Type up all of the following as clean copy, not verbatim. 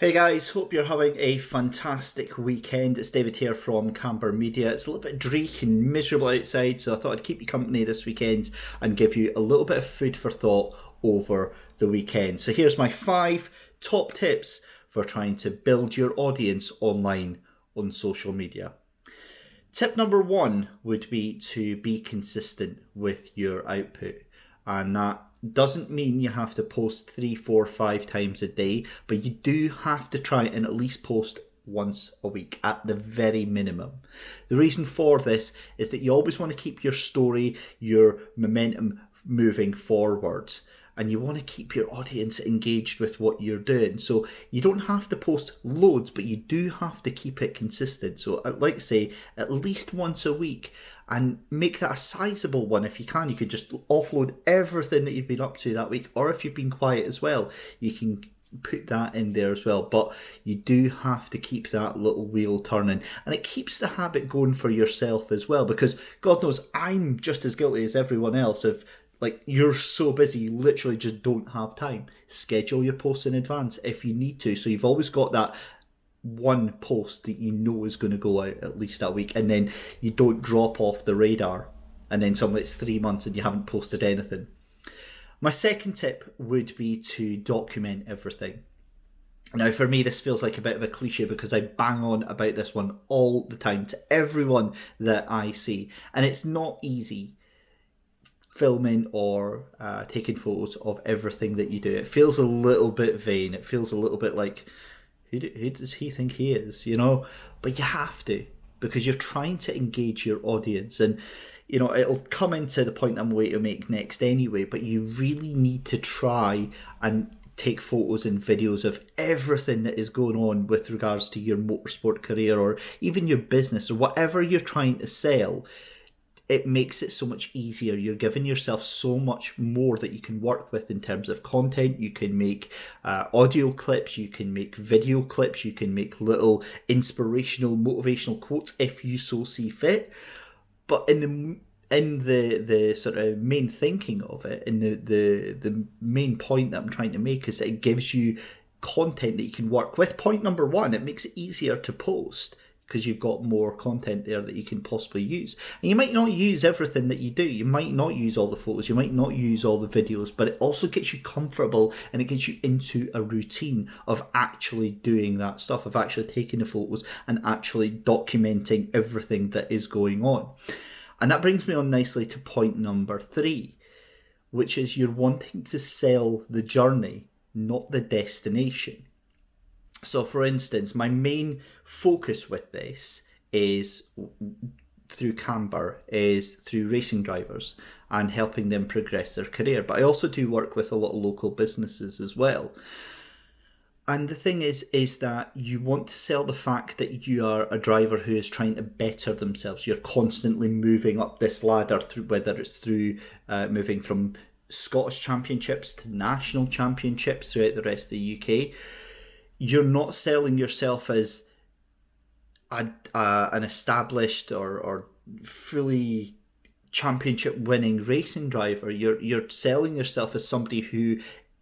Hey guys, hope you're having a fantastic weekend. It's David here from Camber Media. It's a little bit dreary and miserable outside, so I thought I'd keep you company this weekend and give you a little bit of food for thought over the weekend. So here's my 5 top tips for trying to build your audience online on social media. Tip number 1 would be to be consistent with your output, and that doesn't mean you have to post 3, 4, 5 times a day, but you do have to try and at least post once a week at the very minimum. The reason for this is that you always want to keep your story, your momentum moving forwards, and you want to keep your audience engaged with what you're doing. So you don't have to post loads, but you do have to keep it consistent. So I'd like to say at least once a week, and make that a sizable one if you can. You could just offload everything that you've been up to that week, or if you've been quiet as well, you can put that in there as well. But you do have to keep that little wheel turning, and it keeps the habit going for yourself as well, because God knows I'm just as guilty as everyone else of, like, you're so busy you literally just don't have time. Schedule your posts in advance if you need to, so you've always got that one post that you know is going to go out at least that week, and then you don't drop off the radar and then suddenly it's 3 months and you haven't posted anything. My second tip would be to document everything. Now, for me, this feels like a bit of a cliche because I bang on about this one all the time to everyone that I see, and it's not easy filming or taking photos of everything that you do. It feels a little bit vain. It feels a little bit like, who does he think he is, you know? But you have to, because you're trying to engage your audience. And, you know, it'll come into the point I'm going to make next anyway, but you really need to try and take photos and videos of everything that is going on with regards to your motorsport career or even your business or whatever you're trying to sell. It makes it so much easier. You're giving yourself so much more that you can work with in terms of content. You can make audio clips, you can make video clips, you can make little inspirational, motivational quotes if you so see fit. But in the sort of main thinking of it, in the main point that I'm trying to make is that it gives you content that you can work with. Point number 1, it makes it easier to post, because you've got more content there that you can possibly use. And you might not use everything that you do. You might not use all the photos. You might not use all the videos, but it also gets you comfortable and it gets you into a routine of actually doing that stuff, of actually taking the photos and actually documenting everything that is going on. And that brings me on nicely to point number 3, which is you're wanting to sell the journey, not the destination. So, for instance, my main focus with this is through Camber, is through racing drivers and helping them progress their career. But I also do work with a lot of local businesses as well. And the thing is that you want to sell the fact that you are a driver who is trying to better themselves. You're constantly moving up this ladder, through, whether it's through moving from Scottish championships to national championships throughout the rest of the UK. You're not selling yourself as an established or fully championship winning racing driver. You're selling yourself as somebody who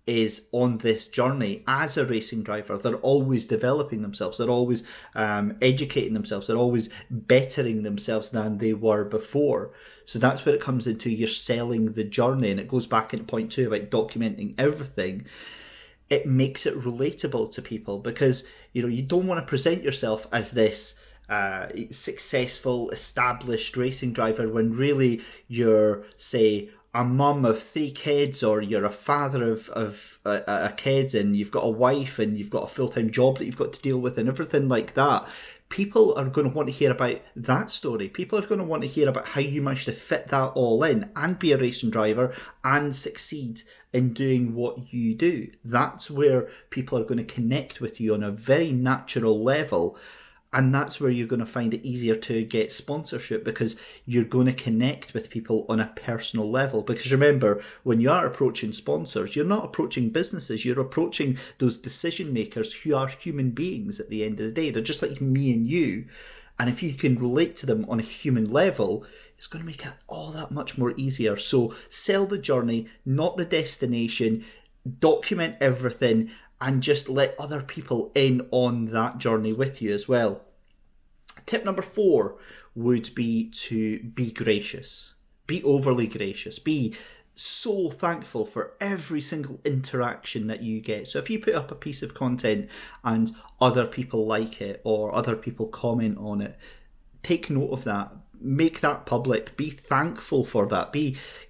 is on this journey as a racing driver. They're always developing themselves. They're always educating themselves. They're always bettering themselves than they were before. So that's where it comes into, you're selling the journey. And it goes back into point 2 about documenting everything. It makes it relatable to people, because, you know, you don't want to present yourself as this successful, established racing driver when really you're, say, a mum of 3 kids, or you're a father of a kid, and you've got a wife and you've got a full-time job that you've got to deal with and everything like that. People are going to want to hear about that story. People are going to want to hear about how you managed to fit that all in and be a racing driver and succeed in doing what you do. That's where people are going to connect with you on a very natural level. And that's where you're going to find it easier to get sponsorship, because you're going to connect with people on a personal level. Because remember, when you are approaching sponsors, you're not approaching businesses, you're approaching those decision makers who are human beings at the end of the day. They're just like me and you. And if you can relate to them on a human level, it's going to make it all that much more easier. So sell the journey, not the destination. Document everything, and just let other people in on that journey with you as well. Tip number 4 would be to be gracious. Be overly gracious. Be so thankful for every single interaction that you get. So if you put up a piece of content and other people like it or other people comment on it, take note of that. Make that public. Be thankful for that.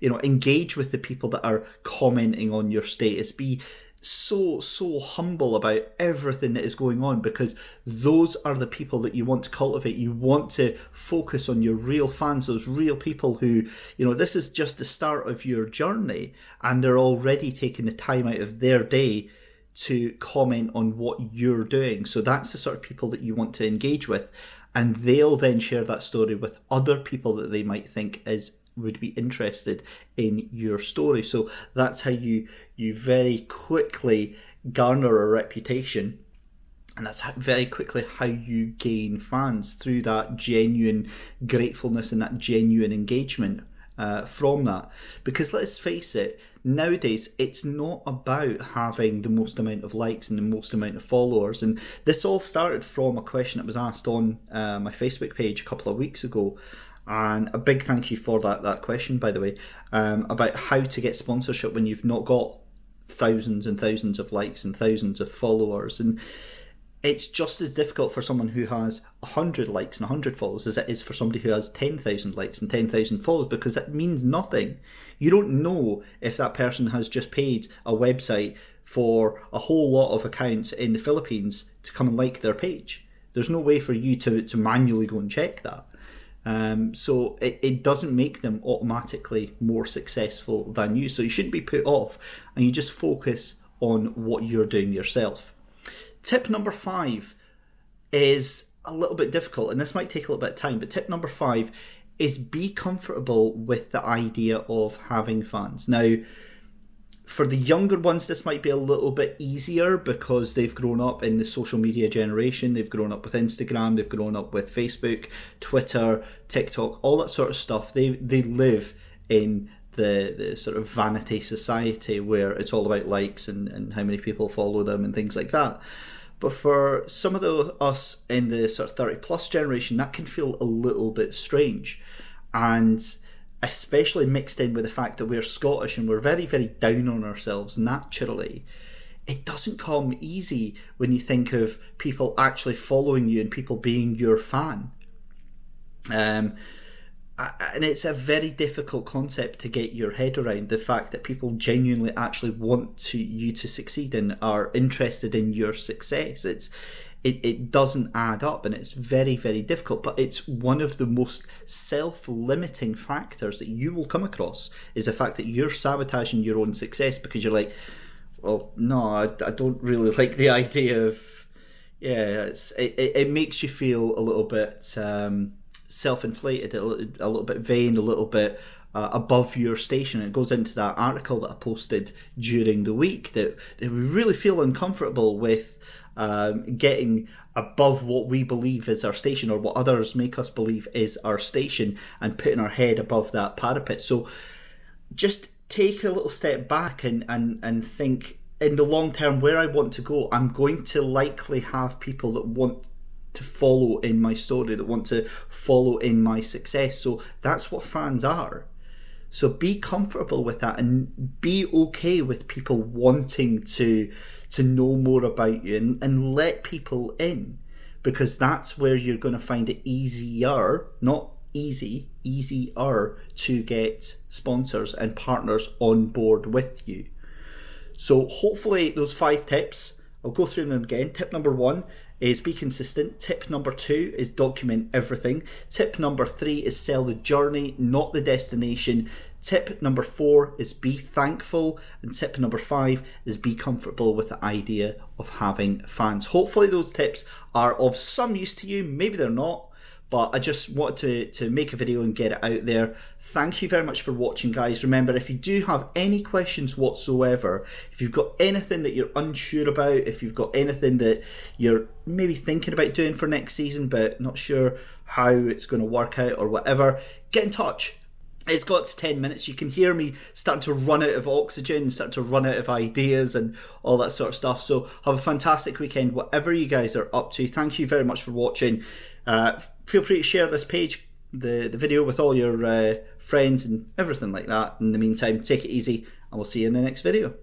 Engage with the people that are commenting on your status. Be so humble about everything that is going on, because those are the people that you want to cultivate. You want to focus on your real fans, those real people who, this is just the start of your journey and they're already taking the time out of their day to comment on what you're doing. So that's the sort of people that you want to engage with, and they'll then share that story with other people that they might think would be interested in your story. So that's how you very quickly garner a reputation, and that's very quickly how you gain fans, through that genuine gratefulness and that genuine engagement from that. Because let's face it, nowadays it's not about having the most amount of likes and the most amount of followers. And this all started from a question that was asked on my Facebook page a couple of weeks ago. And a big thank you for that question, by the way, about how to get sponsorship when you've not got thousands and thousands of likes and thousands of followers. And it's just as difficult for someone who has 100 likes and 100 followers as it is for somebody who has 10,000 likes and 10,000 followers, because it means nothing. You don't know if that person has just paid a website for a whole lot of accounts in the Philippines to come and like their page. There's no way for you to manually go and check that. So it doesn't make them automatically more successful than you. So you shouldn't be put off, and you just focus on what you're doing yourself. Tip number 5 is a little bit difficult, and this might take a little bit of time, but tip number 5 is be comfortable with the idea of having fans. Now, for the younger ones, this might be a little bit easier because they've grown up in the social media generation. They've grown up with Instagram, they've grown up with Facebook, Twitter, TikTok, all that sort of stuff. They live in the sort of vanity society where it's all about likes and how many people follow them and things like that. But for some of us in the sort of 30 plus generation, that can feel a little bit strange. And especially mixed in with the fact that we're Scottish and we're very, very down on ourselves naturally, it doesn't come easy when you think of people actually following you and people being your fan. And it's a very difficult concept to get your head around, the fact that people genuinely actually want you to succeed and are interested in your success. It doesn't add up, and it's very, very difficult, but it's one of the most self-limiting factors that you will come across, is the fact that you're sabotaging your own success because you're like, well, no, I don't really like the idea of, it makes you feel a little bit self-inflated, a little bit vain, a little bit above your station. It goes into that article that I posted during the week, that we really feel uncomfortable with getting above what we believe is our station, or what others make us believe is our station, and putting our head above that parapet. So just take a little step back and think, in the long term, where I want to go, I'm going to likely have people that want to follow in my story, that want to follow in my success. So that's what fans are. So be comfortable with that, and be okay with people wanting to know more about you, and let people in, because that's where you're going to find it easier, not easy, easier to get sponsors and partners on board with you. So hopefully those 5 tips, I'll go through them again. Tip number 1 is be consistent. Tip number 2 is document everything. Tip number 3 is sell the journey, not the destination. Tip number 4 is be thankful. And tip number 5 is be comfortable with the idea of having fans. Hopefully those tips are of some use to you. Maybe they're not, but I just wanted to make a video and get it out there. Thank you very much for watching, guys. Remember, if you do have any questions whatsoever, if you've got anything that you're unsure about, if you've got anything that you're maybe thinking about doing for next season but not sure how it's going to work out or whatever, get in touch. It's got to 10 minutes. You can hear me starting to run out of oxygen, starting to run out of ideas and all that sort of stuff. So have a fantastic weekend, whatever you guys are up to. Thank you very much for watching. Feel free to share this page, the video, with all your friends and everything like that. In the meantime, take it easy, and we'll see you in the next video.